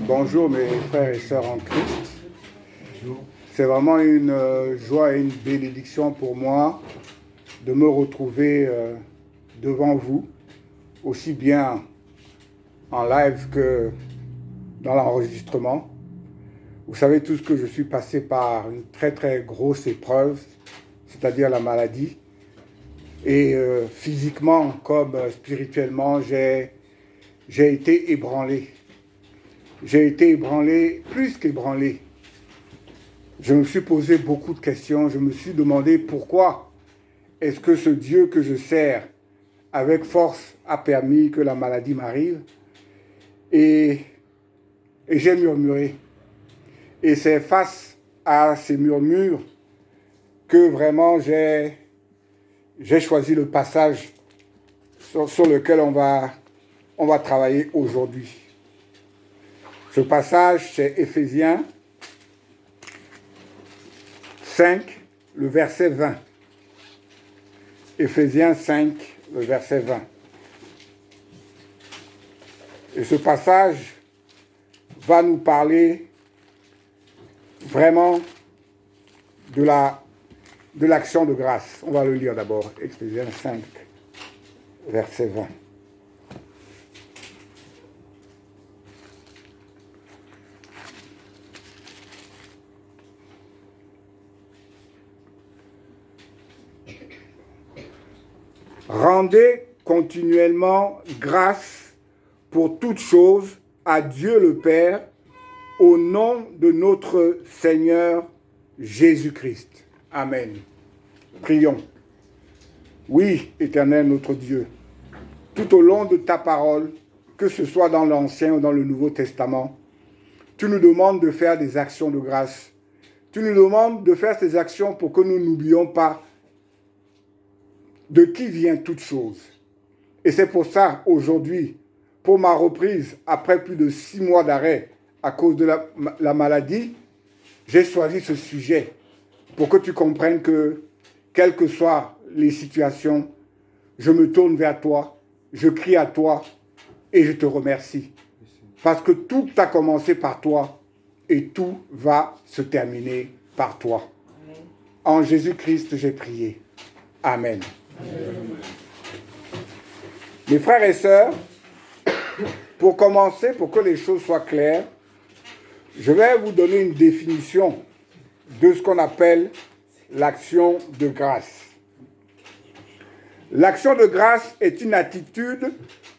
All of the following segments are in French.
Bonjour mes frères et sœurs en Christ. C'est vraiment une joie et une bénédiction pour moi de me retrouver devant vous, aussi bien en live que dans l'enregistrement. Vous savez tous que je suis passé par une très très grosse épreuve, c'est-à-dire la maladie. Et physiquement comme spirituellement, j'ai été ébranlé. J'ai été ébranlé, plus qu'ébranlé. Je me suis posé beaucoup de questions. Je me suis demandé pourquoi est-ce que ce Dieu que je sers avec force a permis que la maladie m'arrive. Et j'ai murmuré. Et c'est face à ces murmures que vraiment j'ai choisi le passage sur lequel on va travailler aujourd'hui. Ce passage, c'est Éphésiens 5, le verset 20. Éphésiens 5, le verset 20. Et ce passage va nous parler vraiment de l'action de grâce. On va le lire d'abord. Éphésiens 5, verset 20. Rendez continuellement grâce pour toutes choses à Dieu le Père, au nom de notre Seigneur Jésus-Christ. Amen. Prions. Oui, Éternel notre Dieu, tout au long de ta parole, que ce soit dans l'Ancien ou dans le Nouveau Testament, tu nous demandes de faire des actions de grâce. Tu nous demandes de faire ces actions pour que nous n'oublions pas de qui vient toute chose. Et c'est pour ça, aujourd'hui, pour ma reprise, après plus de 6 mois d'arrêt à cause de la maladie, j'ai choisi ce sujet pour que tu comprennes que, quelles que soient les situations, je me tourne vers toi, je crie à toi et je te remercie. Parce que tout a commencé par toi et tout va se terminer par toi. En Jésus-Christ, j'ai prié. Amen. Mes frères et sœurs, pour commencer, pour que les choses soient claires, je vais vous donner une définition de ce qu'on appelle l'action de grâce. L'action de grâce est une attitude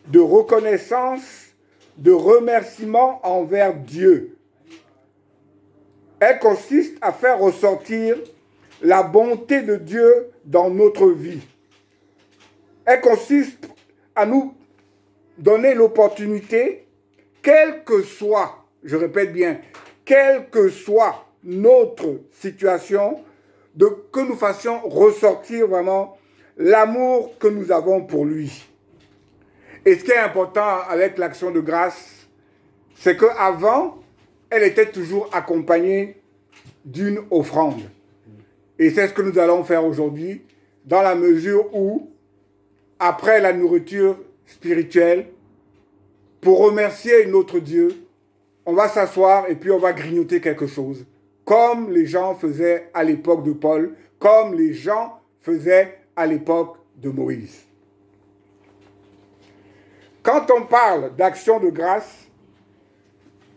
de reconnaissance, de remerciement envers Dieu. Elle consiste à faire ressortir la bonté de Dieu dans notre vie. Elle consiste à nous donner l'opportunité, quelle que soit, je répète bien, quelle que soit notre situation, que nous fassions ressortir vraiment l'amour que nous avons pour lui. Et ce qui est important avec l'action de grâce, c'est qu'avant, elle était toujours accompagnée d'une offrande. Et c'est ce que nous allons faire aujourd'hui, dans la mesure où, après la nourriture spirituelle, pour remercier notre Dieu, on va s'asseoir et puis on va grignoter quelque chose, comme les gens faisaient à l'époque de Paul, comme les gens faisaient à l'époque de Moïse. Quand on parle d'action de grâce,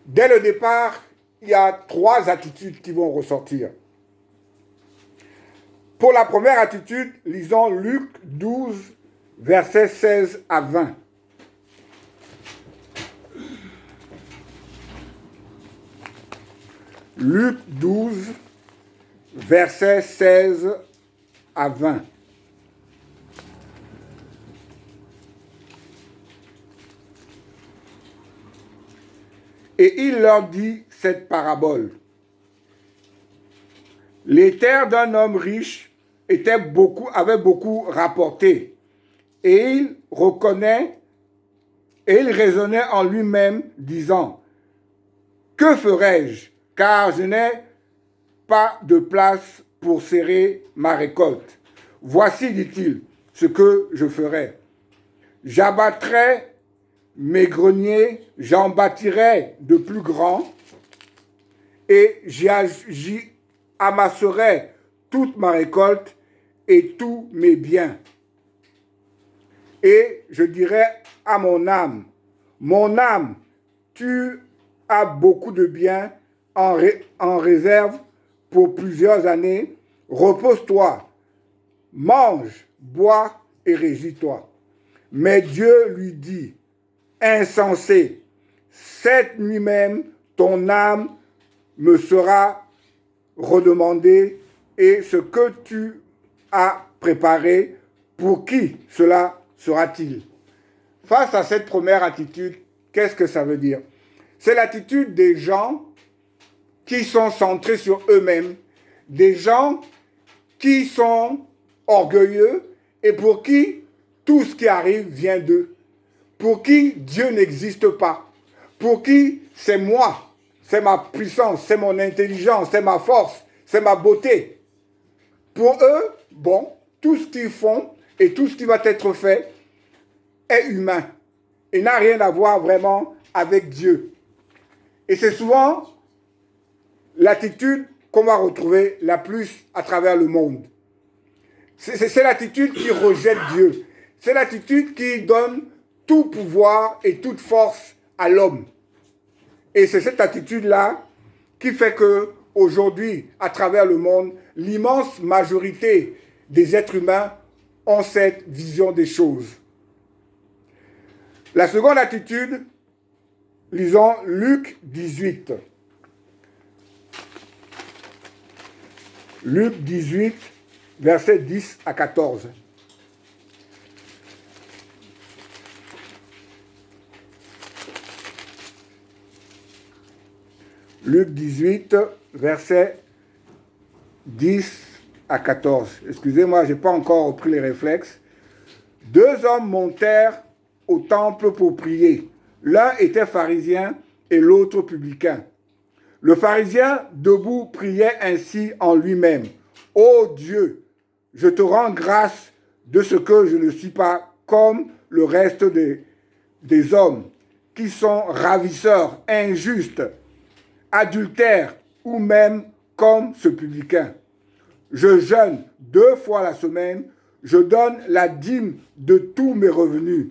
dès le départ, il y a 3 attitudes qui vont ressortir. Pour la première attitude, lisons Luc 12, versets 16 à 20. Luc 12, versets 16 à 20. Et il leur dit cette parabole. Les terres d'un homme riche avaient beaucoup rapporté. Et il raisonnait en lui-même, disant, « Que ferai-je, car je n'ai pas de place pour serrer ma récolte. Voici, dit-il, ce que je ferai. J'abattrai mes greniers, j'en bâtirai de plus grands, et j'y amasserai toute ma récolte et tous mes biens. Et je dirai à mon âme, tu as beaucoup de biens en réserve pour plusieurs années, repose-toi, mange, bois et réjouis-toi. Mais Dieu lui dit, insensé, cette nuit même, ton âme me sera redemandée, et ce que tu as préparé, pour qui cela sera-t-il? Face à cette première attitude, qu'est-ce que ça veut dire? C'est l'attitude des gens qui sont centrés sur eux-mêmes, des gens qui sont orgueilleux et pour qui tout ce qui arrive vient d'eux, pour qui Dieu n'existe pas, pour qui c'est moi, c'est ma puissance, c'est mon intelligence, c'est ma force, c'est ma beauté. Pour eux, bon, tout ce qu'ils font et tout ce qui va être fait est humain et n'a rien à voir vraiment avec Dieu. Et c'est souvent l'attitude qu'on va retrouver la plus à travers le monde. C'est l'attitude qui rejette Dieu. C'est l'attitude qui donne tout pouvoir et toute force à l'homme. Et c'est cette attitude-là qui fait que aujourd'hui, à travers le monde, l'immense majorité des êtres humains ont cette vision des choses. La seconde attitude, lisons Luc 18. Luc 18, versets 10 à 14. Luc 18, versets 10 à 14. Excusez-moi, je n'ai pas encore repris les réflexes. Deux hommes montèrent au temple pour prier. L'un était pharisien et l'autre publicain. Le pharisien, debout, priait ainsi en lui-même. « Ô Dieu, je te rends grâce de ce que je ne suis pas comme le reste des hommes, qui sont ravisseurs, injustes, adultères ou même comme ce publicain. Je jeûne 2 fois la semaine, je donne la dîme de tous mes revenus. »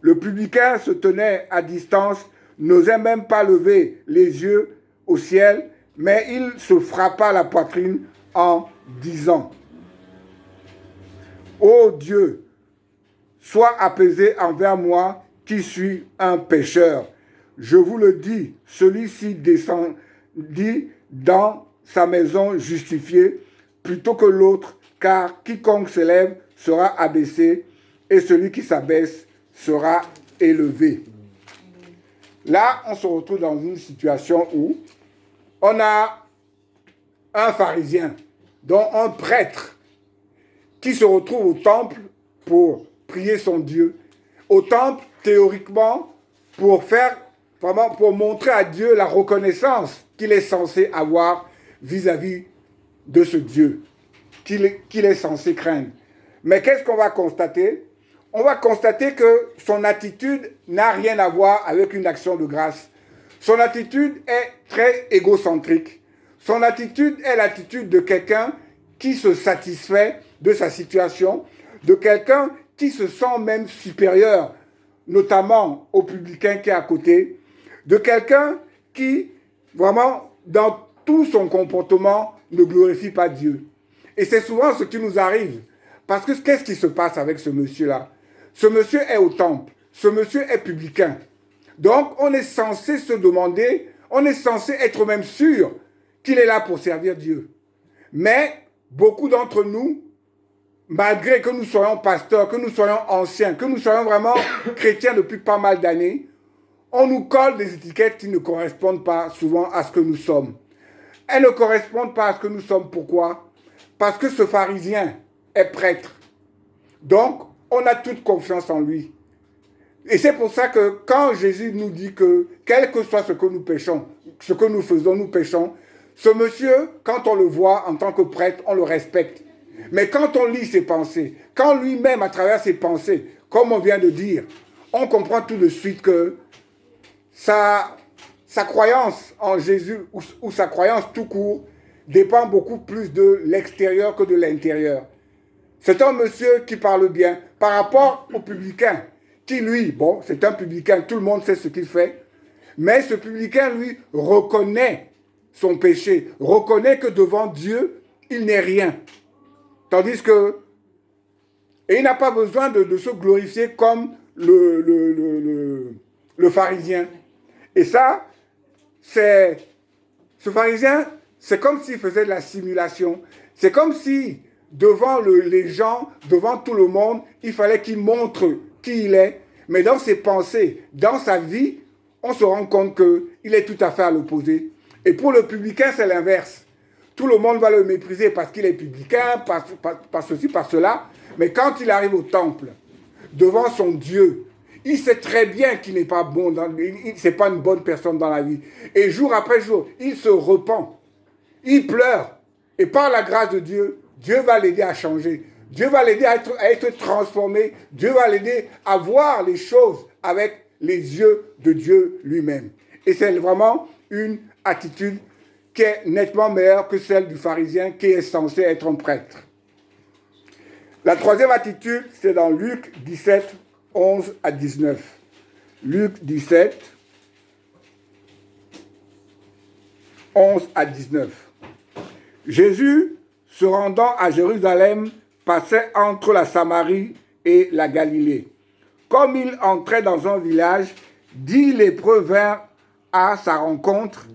Le publicain se tenait à distance, n'osait même pas lever les yeux au ciel, mais il se frappa la poitrine en disant, « Ô Dieu, sois apaisé envers moi qui suis un pécheur. Je vous le dis, celui-ci descendit dans sa maison justifié plutôt que l'autre, car quiconque s'élève sera abaissé et celui qui s'abaisse sera élevé. » Là, on se retrouve dans une situation où on a un pharisien, dont un prêtre, qui se retrouve au temple pour prier son Dieu. Au temple, théoriquement, pour montrer à Dieu la reconnaissance qu'il est censé avoir vis-à-vis de ce Dieu, qu'il est censé craindre. Mais qu'est-ce qu'on va constater? On va constater que son attitude n'a rien à voir avec une action de grâce. Son attitude est très égocentrique. Son attitude est l'attitude de quelqu'un qui se satisfait de sa situation, de quelqu'un qui se sent même supérieur, notamment au publicain qui est à côté, de quelqu'un qui, vraiment, dans tout son comportement, ne glorifie pas Dieu. Et c'est souvent ce qui nous arrive. Parce que qu'est-ce qui se passe avec ce monsieur-là? Ce monsieur est au temple. Ce monsieur est publicain. Donc, on est censé se demander, on est censé être même sûr qu'il est là pour servir Dieu. Mais beaucoup d'entre nous, malgré que nous soyons pasteurs, que nous soyons anciens, que nous soyons vraiment chrétiens depuis pas mal d'années, on nous colle des étiquettes qui ne correspondent pas souvent à ce que nous sommes. Elles ne correspondent pas à ce que nous sommes. Pourquoi? Parce que ce pharisien est prêtre. Donc, on a toute confiance en lui. Et c'est pour ça que quand Jésus nous dit que, quel que soit ce que nous péchons, ce que nous faisons, nous péchons, ce monsieur, quand on le voit en tant que prêtre, on le respecte. Mais quand on lit ses pensées, quand lui-même, à travers ses pensées, comme on vient de dire, on comprend tout de suite que sa croyance en Jésus ou sa croyance tout court dépend beaucoup plus de l'extérieur que de l'intérieur. C'est un monsieur qui parle bien par rapport au publicain, qui lui, bon, c'est un publicain, tout le monde sait ce qu'il fait, mais ce publicain, lui, reconnaît son péché, reconnaît que devant Dieu, il n'est rien. Tandis que, et il n'a pas besoin de se glorifier comme le pharisien. Et ça, ce pharisien, c'est comme s'il faisait de la simulation. C'est comme si, devant les gens, devant tout le monde, il fallait qu'il montre qui il est. Mais dans ses pensées, dans sa vie, on se rend compte qu'il est tout à fait à l'opposé. Et pour le publicain, c'est l'inverse. Tout le monde va le mépriser parce qu'il est publicain, par ceci, par cela. Mais quand il arrive au temple, devant son Dieu, il sait très bien qu'il n'est pas bon, c'est pas une bonne personne dans la vie. Et jour après jour, il se repent. Il pleure. Et par la grâce de Dieu, Dieu va l'aider à changer. Dieu va l'aider à être transformé. Dieu va l'aider à voir les choses avec les yeux de Dieu lui-même. Et c'est vraiment une attitude qui est nettement meilleure que celle du pharisien qui est censé être un prêtre. La troisième attitude, c'est dans Luc 17, 11 à 19. Luc 17, 11 à 19. Jésus, se rendant à Jérusalem, passait entre la Samarie et la Galilée. Comme il entrait dans un village, 10 lépreux vinrent à sa rencontre,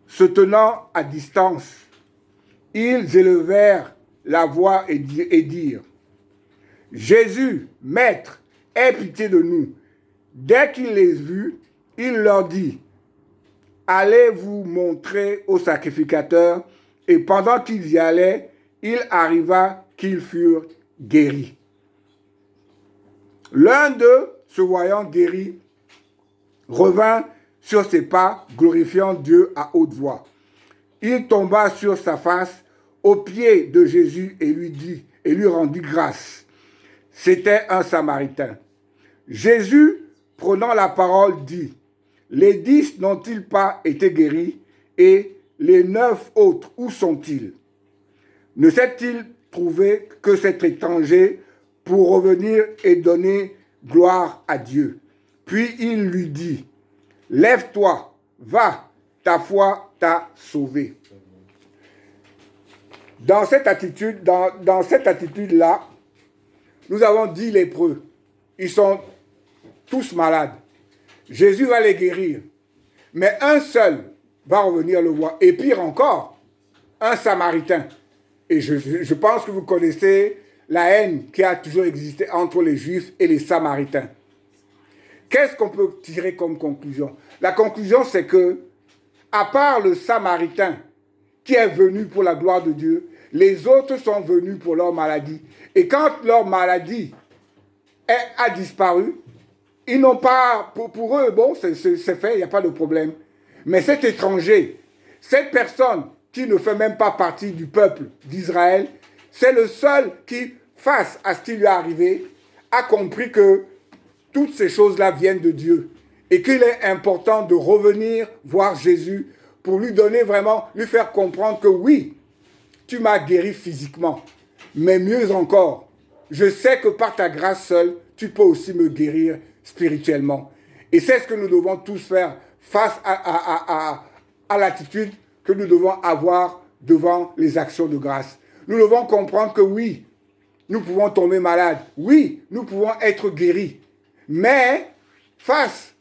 se tenant à distance. Ils élevèrent la voix et dirent: Jésus, Maître, aie pitié de nous. Dès qu'il les vit, il leur dit: Allez vous montrer au sacrificateur. Et pendant qu'ils y allaient, il arriva qu'ils furent guéris. L'un d'eux, se voyant guéri, revint sur ses pas, glorifiant Dieu à haute voix. Il tomba sur sa face aux pieds de Jésus et lui rendit grâce. C'était un Samaritain. Jésus, prenant la parole, dit: Les 10 n'ont-ils pas été guéris, et les 9 autres, où sont-ils? Ne s'est-il trouvé que cet étranger pour revenir et donner gloire à Dieu? Puis il lui dit: Lève-toi, va, ta foi t'a sauvé. Dans cette attitude-là, nous avons 10 lépreux. Ils sont tous malades. Jésus va les guérir. Mais un seul va revenir le voir. Et pire encore, un Samaritain. Et je pense que vous connaissez la haine qui a toujours existé entre les Juifs et les Samaritains. Qu'est-ce qu'on peut tirer comme conclusion? La conclusion, c'est que, à part le Samaritain qui est venu pour la gloire de Dieu, les autres sont venus pour leur maladie. Et quand leur maladie a disparu, ils n'ont pas, pour eux, bon, c'est fait, il n'y a pas de problème. Mais cet étranger, cette personne qui ne fait même pas partie du peuple d'Israël, c'est le seul qui, face à ce qui lui est arrivé, a compris que toutes ces choses-là viennent de Dieu et qu'il est important de revenir voir Jésus pour lui donner vraiment, lui faire comprendre que oui, tu m'as guéri physiquement, mais mieux encore, je sais que par ta grâce seule, tu peux aussi me guérir spirituellement. Et c'est ce que nous devons tous faire face à l'attitude que nous devons avoir devant les actions de grâce. Nous devons comprendre que oui, nous pouvons tomber malades, oui, nous pouvons être guéris, mais face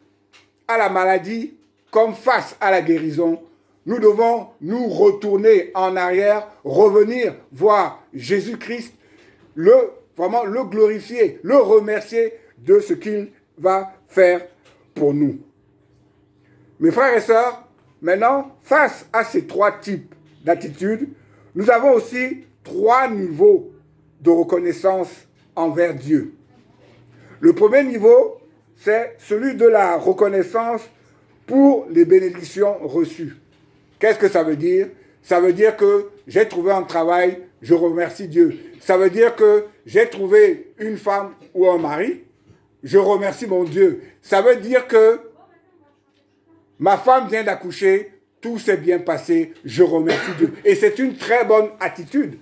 à la maladie comme face à la guérison, nous devons nous retourner en arrière, revenir voir Jésus-Christ, vraiment le glorifier, le remercier de ce qu'il va faire pour nous. Mes frères et sœurs, maintenant, face à ces 3 types d'attitudes, nous avons aussi 3 niveaux de reconnaissance envers Dieu. Le premier niveau, c'est celui de la reconnaissance pour les bénédictions reçues. Qu'est-ce que ça veut dire? Ça veut dire que j'ai trouvé un travail, je remercie Dieu. Ça veut dire que j'ai trouvé une femme ou un mari, je remercie mon Dieu. Ça veut dire que ma femme vient d'accoucher, tout s'est bien passé, je remercie Dieu. Et c'est une très bonne attitude.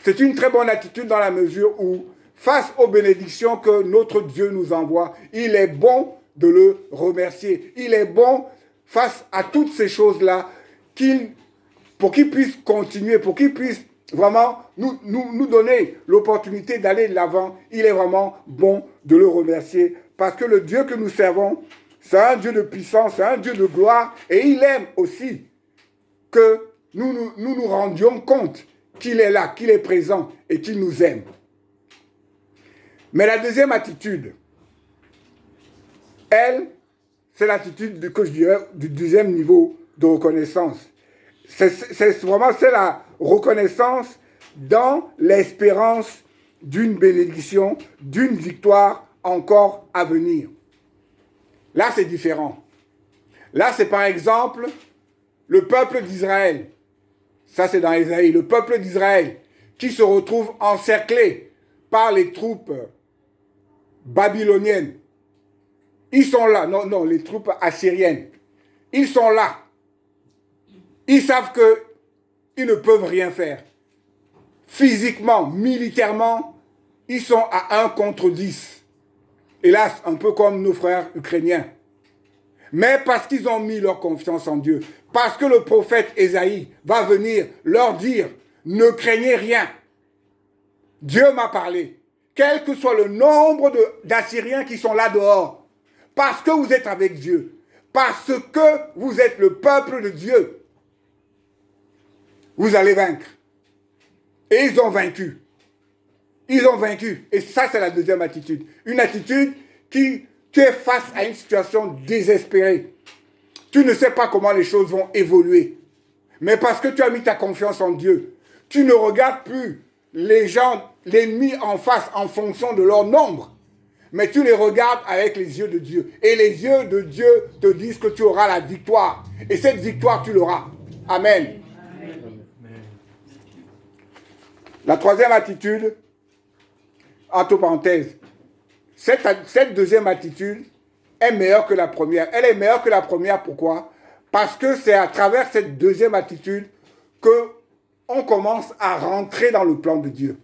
C'est une très bonne attitude dans la mesure où, face aux bénédictions que notre Dieu nous envoie, il est bon de le remercier. Il est bon, face à toutes ces choses-là, pour qu'il puisse continuer, pour qu'il puisse vraiment nous donner l'opportunité d'aller de l'avant. Il est vraiment bon de le remercier. Parce que le Dieu que nous servons, c'est un Dieu de puissance, c'est un Dieu de gloire. Et il aime aussi que nous rendions compte qu'il est là, qu'il est présent et qu'il nous aime. Mais la deuxième attitude, elle, c'est l'attitude que je dirais du deuxième niveau de reconnaissance. C'est vraiment la reconnaissance dans l'espérance d'une bénédiction, d'une victoire encore à venir. Là, c'est différent. Là, c'est par exemple le peuple d'Israël. Ça, c'est dans Ésaïe. Le peuple d'Israël qui se retrouve encerclé par les troupes babyloniennes. Ils sont là. Non, les troupes assyriennes. Ils sont là. Ils savent qu'ils ne peuvent rien faire. Physiquement, militairement, ils sont à 1 contre 10. Hélas, un peu comme nos frères ukrainiens. Mais parce qu'ils ont mis leur confiance en Dieu, parce que le prophète Ésaïe va venir leur dire, ne craignez rien. Dieu m'a parlé. Quel que soit le nombre d'Assyriens qui sont là dehors, parce que vous êtes avec Dieu, parce que vous êtes le peuple de Dieu, vous allez vaincre. Et ils ont vaincu. Ils ont vaincu. Et ça, c'est la deuxième attitude. Une attitude qui, tu es face à une situation désespérée. Tu ne sais pas comment les choses vont évoluer. Mais parce que tu as mis ta confiance en Dieu, tu ne regardes plus les gens, l'ennemi en face en fonction de leur nombre. Mais tu les regardes avec les yeux de Dieu. Et les yeux de Dieu te disent que tu auras la victoire. Et cette victoire, tu l'auras. Amen. La troisième attitude, entre parenthèses, cette deuxième attitude est meilleure que la première. Elle est meilleure que la première, pourquoi? Parce que c'est à travers cette deuxième attitude qu'on commence à rentrer dans le plan de Dieu.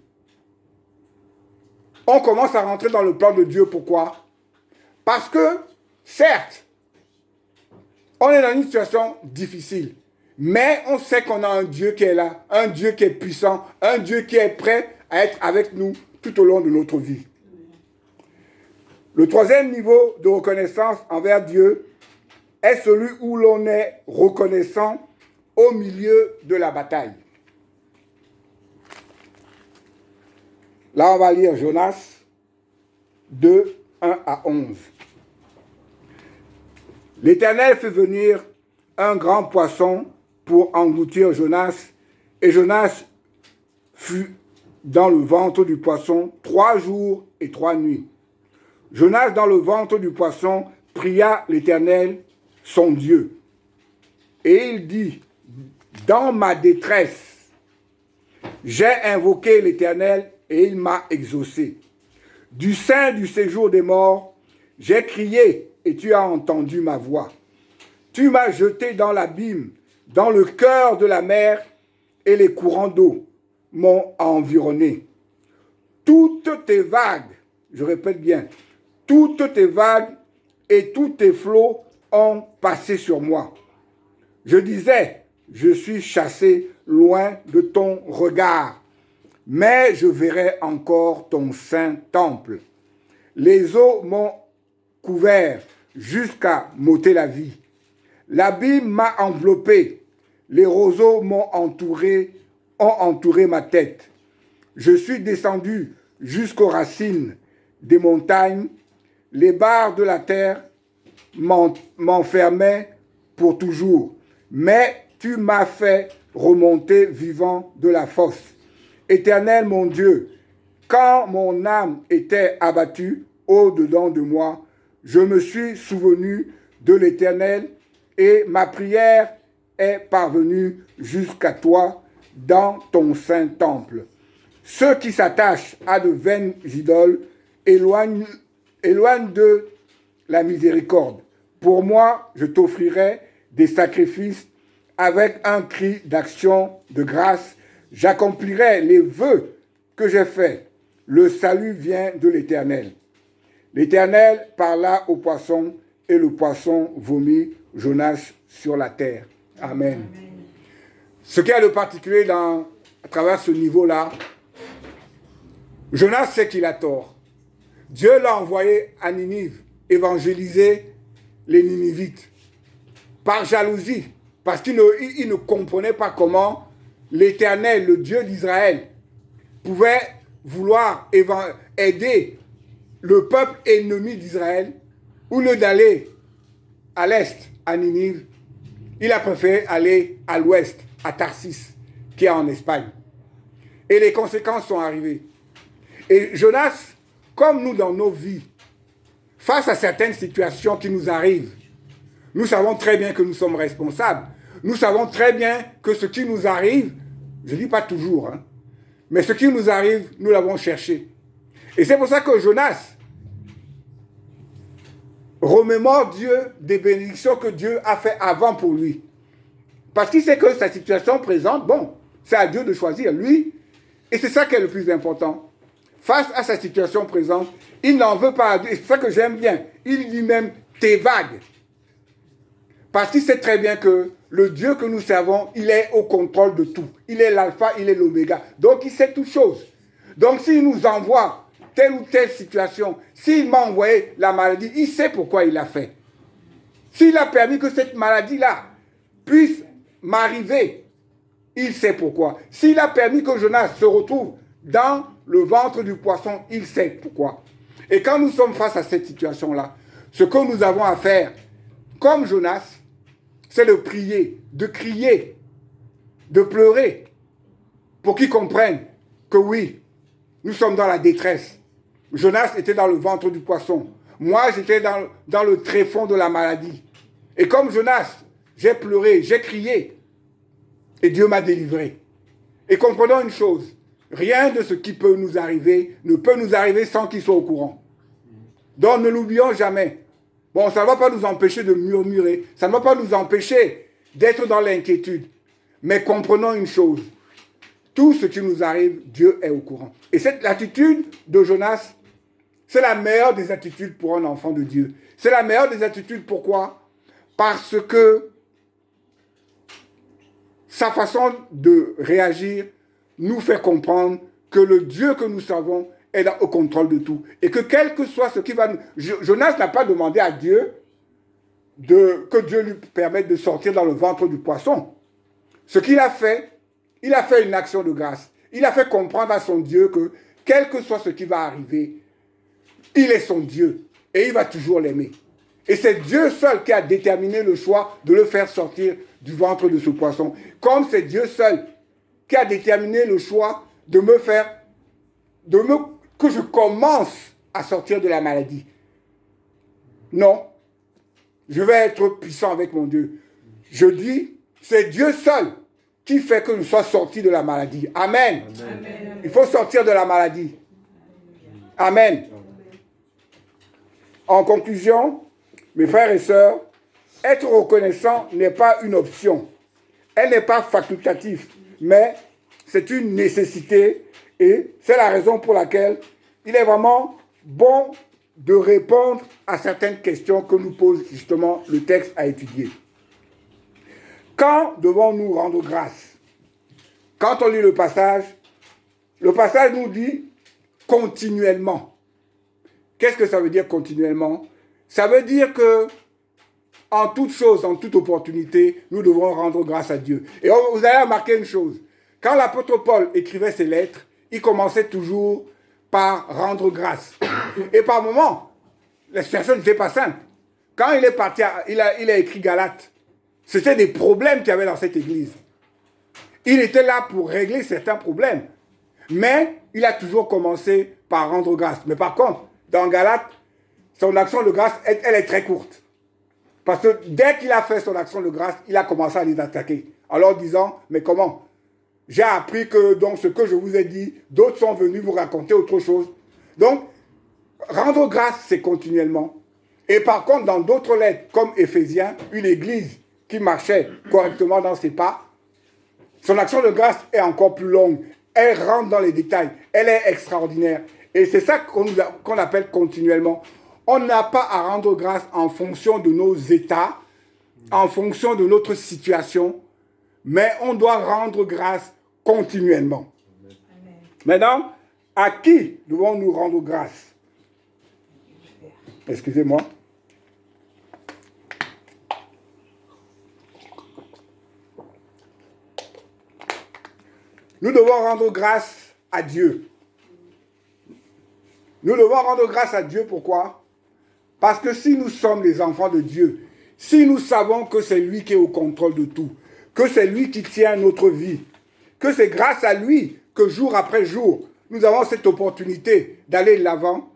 On commence à rentrer dans le plan de Dieu, pourquoi? Parce que, certes, on est dans une situation difficile. Mais on sait qu'on a un Dieu qui est là, un Dieu qui est puissant, un Dieu qui est prêt à être avec nous tout au long de notre vie. Le troisième niveau de reconnaissance envers Dieu est celui où l'on est reconnaissant au milieu de la bataille. Là, on va lire Jonas 2, 1 à 11. L'Éternel fait venir un grand poisson pour engloutir Jonas, et Jonas fut dans le ventre du poisson 3 jours et 3 nuits. Jonas, dans le ventre du poisson, pria l'Éternel, son Dieu. Et il dit, dans ma détresse, j'ai invoqué l'Éternel et il m'a exaucé. Du sein du séjour des morts, j'ai crié et tu as entendu ma voix. Tu m'as jeté dans l'abîme, dans le cœur de la mer, et les courants d'eau m'ont environné. Toutes tes vagues, je répète bien, toutes tes vagues et tous tes flots ont passé sur moi. Je disais, je suis chassé loin de ton regard, mais je verrai encore ton saint temple. Les eaux m'ont couvert jusqu'à m'ôter la vie. L'abîme m'a enveloppé, les roseaux ont entouré ma tête. Je suis descendu jusqu'aux racines des montagnes, les barres de la terre m'enfermaient pour toujours. Mais tu m'as fait remonter vivant de la fosse. Éternel mon Dieu, quand mon âme était abattue au-dedans de moi, je me suis souvenu de l'Éternel et ma prière est parvenue jusqu'à toi dans ton saint temple. Ceux qui s'attachent à de vaines idoles éloigne de la miséricorde. Pour moi, je t'offrirai des sacrifices avec un cri d'action de grâce. J'accomplirai les vœux que j'ai faits. Le salut vient de l'Éternel. L'Éternel parla au poisson et le poisson vomit Jonas sur la terre. Amen. Amen. Ce qu'il y a de particulier à travers ce niveau-là, Jonas sait qu'il a tort. Dieu l'a envoyé à Ninive évangéliser les Ninivites par jalousie, parce qu'il ne comprenait pas comment l'Éternel, le Dieu d'Israël, pouvait vouloir aider le peuple ennemi d'Israël. Au lieu d'aller à l'est, à Ninive, il a préféré aller à l'ouest, à Tarsis, qui est en Espagne. Et les conséquences sont arrivées. Et Jonas, comme nous dans nos vies, face à certaines situations qui nous arrivent, nous savons très bien que nous sommes responsables. Nous savons très bien que ce qui nous arrive, je ne dis pas toujours, mais ce qui nous arrive, nous l'avons cherché. Et c'est pour ça que Jonas remémore Dieu des bénédictions que Dieu a fait avant pour lui. Parce qu'il sait que sa situation présente, bon, c'est à Dieu de choisir, lui. Et c'est ça qui est le plus important. Face à sa situation présente, il n'en veut pas à Dieu. Et c'est ça que j'aime bien. Il dit même, t'es vague. Parce qu'il sait très bien que le Dieu que nous servons, il est au contrôle de tout. Il est l'alpha, il est l'oméga. Donc il sait toutes choses. Donc s'il nous envoie telle ou telle situation, s'il m'a envoyé la maladie, il sait pourquoi il l'a fait. S'il a permis que cette maladie-là puisse m'arriver, il sait pourquoi. S'il a permis que Jonas se retrouve dans le ventre du poisson, il sait pourquoi. Et quand nous sommes face à cette situation-là, ce que nous avons à faire, comme Jonas, c'est de prier, de crier, de pleurer, pour qu'ils comprennent que oui, nous sommes dans la détresse. Jonas était dans le ventre du poisson. Moi, j'étais dans le tréfonds de la maladie. Et comme Jonas, j'ai pleuré, j'ai crié, et Dieu m'a délivré. Et comprenons une chose, rien de ce qui peut nous arriver ne peut nous arriver sans qu'il soit au courant. Donc ne l'oublions jamais. Bon, ça ne va pas nous empêcher de murmurer, ça ne va pas nous empêcher d'être dans l'inquiétude. Mais comprenons une chose, tout ce qui nous arrive, Dieu est au courant. Et cette attitude de Jonas, c'est la meilleure des attitudes pour un enfant de Dieu. C'est la meilleure des attitudes, pourquoi? Parce que sa façon de réagir nous fait comprendre que le Dieu que nous servons est au contrôle de tout. Et que quel que soit ce qui va nous... Jonas n'a pas demandé à Dieu que Dieu lui permette de sortir dans le ventre du poisson. Ce qu'il a fait, il a fait une action de grâce. Il a fait comprendre à son Dieu que quel que soit ce qui va arriver, il est son Dieu et il va toujours l'aimer. Et c'est Dieu seul qui a déterminé le choix de le faire sortir du ventre de ce poisson. Comme c'est Dieu seul qui a déterminé le choix de que je commence à sortir de la maladie. Non, je vais être puissant avec mon Dieu. Je dis, c'est Dieu seul qui fait que je sois sorti de la maladie. Amen. Amen. Il faut sortir de la maladie. Amen. En conclusion, mes frères et sœurs, être reconnaissant n'est pas une option. Elle n'est pas facultative, mais c'est une nécessité et c'est la raison pour laquelle il est vraiment bon de répondre à certaines questions que nous pose justement le texte à étudier. Quand devons-nous rendre grâce? Quand on lit le passage nous dit continuellement. Qu'est-ce que ça veut dire continuellement? Ça veut dire que en toute chose, en toute opportunité, nous devons rendre grâce à Dieu. Et vous allez remarquer une chose. Quand l'apôtre Paul écrivait ses lettres, il commençait toujours par rendre grâce. Et par moments, la situation n'était pas simple. Quand il est parti, il a écrit Galates, c'était des problèmes qu'il y avait dans cette église. Il était là pour régler certains problèmes. Mais il a toujours commencé par rendre grâce. Mais par contre, dans Galates, son action de grâce, elle est très courte. Parce que dès qu'il a fait son action de grâce, il a commencé à les attaquer. Alors disant, mais comment? J'ai appris que dans ce que je vous ai dit, d'autres sont venus vous raconter autre chose. Donc, Rendre grâce, c'est continuellement. Et par contre, dans d'autres lettres, comme Éphésiens, une église qui marchait correctement dans ses pas, son action de grâce est encore plus longue. Elle rentre dans les détails. Elle est extraordinaire. Et c'est ça qu'on appelle continuellement. On n'a pas à rendre grâce en fonction de nos états, en fonction de notre situation, mais on doit rendre grâce continuellement. Amen. Maintenant, à qui devons-nous rendre grâce? Excusez-moi. Nous devons rendre grâce à Dieu. Nous devons rendre grâce à Dieu, pourquoi? Parce que si nous sommes les enfants de Dieu, si nous savons que c'est lui qui est au contrôle de tout, que c'est lui qui tient notre vie, que c'est grâce à lui que jour après jour, nous avons cette opportunité d'aller de l'avant,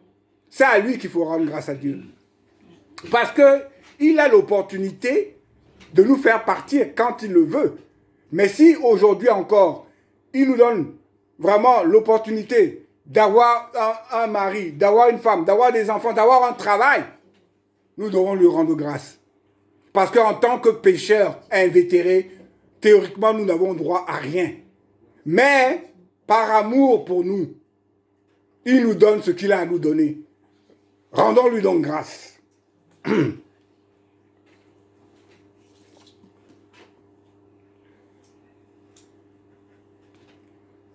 c'est à lui qu'il faut rendre grâce à Dieu. Parce qu'il a l'opportunité de nous faire partir quand il le veut. Mais si aujourd'hui encore, il nous donne vraiment l'opportunité d'avoir un mari, d'avoir une femme, d'avoir des enfants, d'avoir un travail, nous devons lui rendre grâce. Parce qu'en tant que pécheurs invétérés, théoriquement, nous n'avons droit à rien. Mais, par amour pour nous, il nous donne ce qu'il a à nous donner. Rendons-lui donc grâce.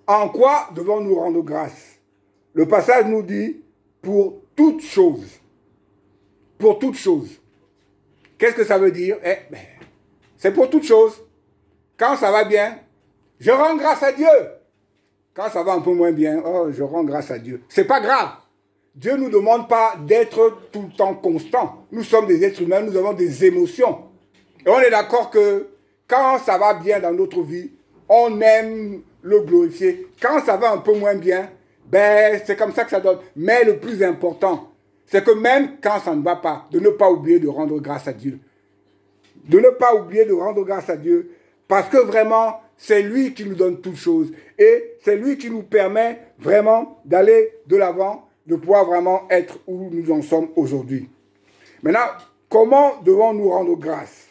En quoi devons-nous rendre grâce? Le passage nous dit pour toutes choses. Pour toutes choses. Qu'est-ce que ça veut dire? C'est pour toutes choses. Quand ça va bien, je rends grâce à Dieu. Quand ça va un peu moins bien, je rends grâce à Dieu. C'est pas grave. Dieu ne nous demande pas d'être tout le temps constant. Nous sommes des êtres humains, nous avons des émotions. Et on est d'accord que quand ça va bien dans notre vie, on aime le glorifier. Quand ça va un peu moins bien, c'est comme ça que ça donne. Mais le plus important, c'est que même quand ça ne va pas, de ne pas oublier de rendre grâce à Dieu. De ne pas oublier de rendre grâce à Dieu, parce que vraiment, c'est lui qui nous donne toutes choses. Et c'est lui qui nous permet vraiment d'aller de l'avant, de pouvoir vraiment être où nous en sommes aujourd'hui. Maintenant, comment devons-nous rendre grâce?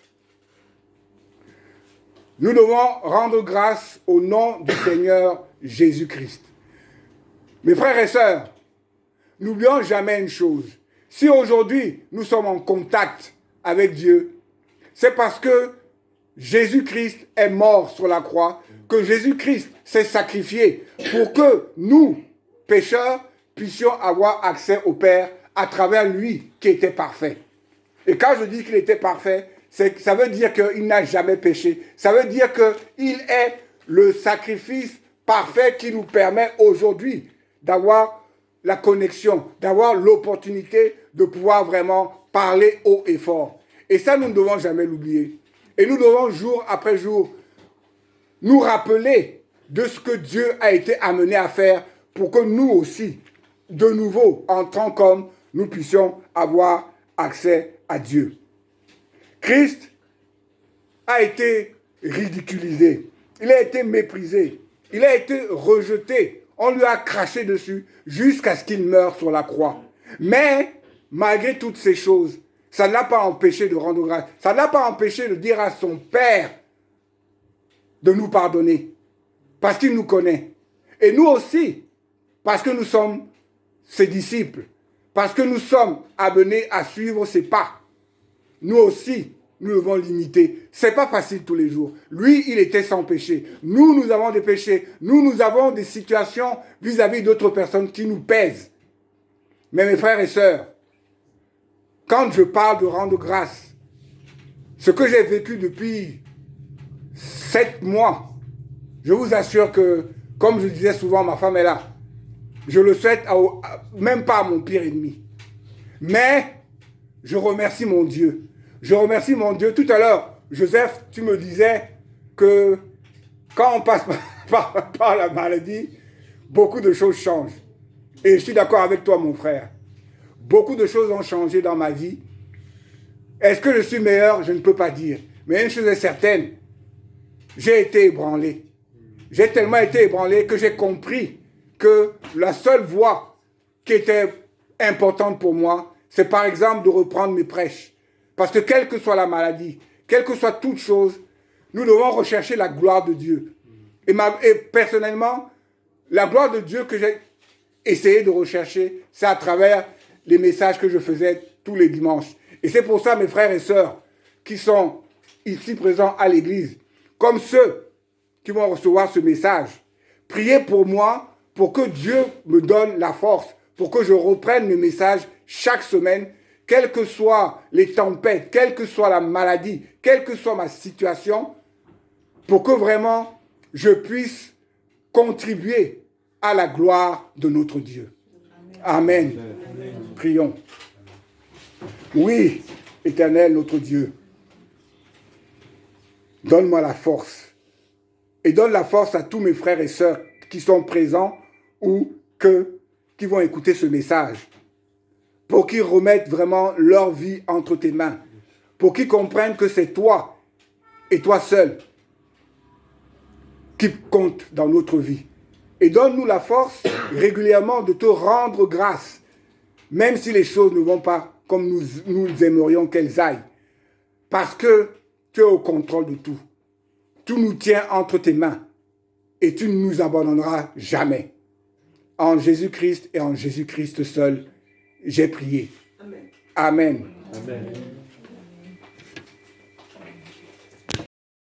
Nous devons rendre grâce au nom du Seigneur Jésus-Christ. Mes frères et sœurs, n'oublions jamais une chose. Si aujourd'hui nous sommes en contact avec Dieu, c'est parce que Jésus-Christ est mort sur la croix, que Jésus-Christ s'est sacrifié pour que nous, pécheurs, puissions avoir accès au Père à travers lui qui était parfait. Et quand je dis qu'il était parfait, ça veut dire qu'il n'a jamais péché. Ça veut dire qu'il est le sacrifice parfait qui nous permet aujourd'hui d'avoir la connexion, d'avoir l'opportunité de pouvoir vraiment parler haut et fort. Et ça, nous ne devons jamais l'oublier. Et nous devons jour après jour nous rappeler de ce que Dieu a été amené à faire pour que nous aussi, de nouveau, en tant qu'hommes, nous puissions avoir accès à Dieu. Christ a été ridiculisé, il a été méprisé, il a été rejeté, on lui a craché dessus jusqu'à ce qu'il meure sur la croix. Mais, malgré toutes ces choses, ça ne l'a pas empêché de rendre grâce, ça ne l'a pas empêché de dire à son Père de nous pardonner, parce qu'il nous connaît. Et nous aussi, parce que nous sommes ses disciples, parce que nous sommes amenés à suivre ses pas. Nous aussi, nous devons l'imiter. Ce n'est pas facile tous les jours. Lui, il était sans péché. Nous, nous avons des péchés. Nous avons des situations vis-à-vis d'autres personnes qui nous pèsent. Mais mes frères et sœurs, quand je parle de rendre grâce, ce que j'ai vécu depuis 7 mois, je vous assure que, comme je disais souvent, ma femme est là. Je le souhaite même pas à mon pire ennemi. Mais je remercie mon Dieu. Je remercie mon Dieu. Tout à l'heure, Joseph, tu me disais que quand on passe par la maladie, beaucoup de choses changent. Et je suis d'accord avec toi, mon frère. Beaucoup de choses ont changé dans ma vie. Est-ce que je suis meilleur? Je ne peux pas dire. Mais une chose est certaine, j'ai été ébranlé. J'ai tellement été ébranlé que j'ai compris que la seule voie qui était importante pour moi, c'est par exemple de reprendre mes prêches. Parce que quelle que soit la maladie, quelle que soit toute chose, nous devons rechercher la gloire de Dieu. Et personnellement, la gloire de Dieu que j'ai essayé de rechercher, c'est à travers les messages que je faisais tous les dimanches. Et c'est pour ça, mes frères et sœurs, qui sont ici présents à l'église, comme ceux qui vont recevoir ce message, priez pour moi, pour que Dieu me donne la force, pour que je reprenne mes messages chaque semaine, quelles que soient les tempêtes, quelle que soit la maladie, quelle que soit ma situation, pour que vraiment je puisse contribuer à la gloire de notre Dieu. Amen. Amen. Prions. Oui, Éternel, notre Dieu, donne-moi la force. Et donne la force à tous mes frères et sœurs qui sont présents ou qui vont écouter ce message. Pour qu'ils remettent vraiment leur vie entre tes mains. Pour qu'ils comprennent que c'est toi et toi seul qui compte dans notre vie. Et donne-nous la force régulièrement de te rendre grâce, même si les choses ne vont pas comme nous aimerions qu'elles aillent. Parce que tu es au contrôle de tout. Tu nous tiens entre tes mains et tu ne nous abandonneras jamais. En Jésus-Christ et en Jésus-Christ seul, j'ai prié. Amen. Amen. Amen.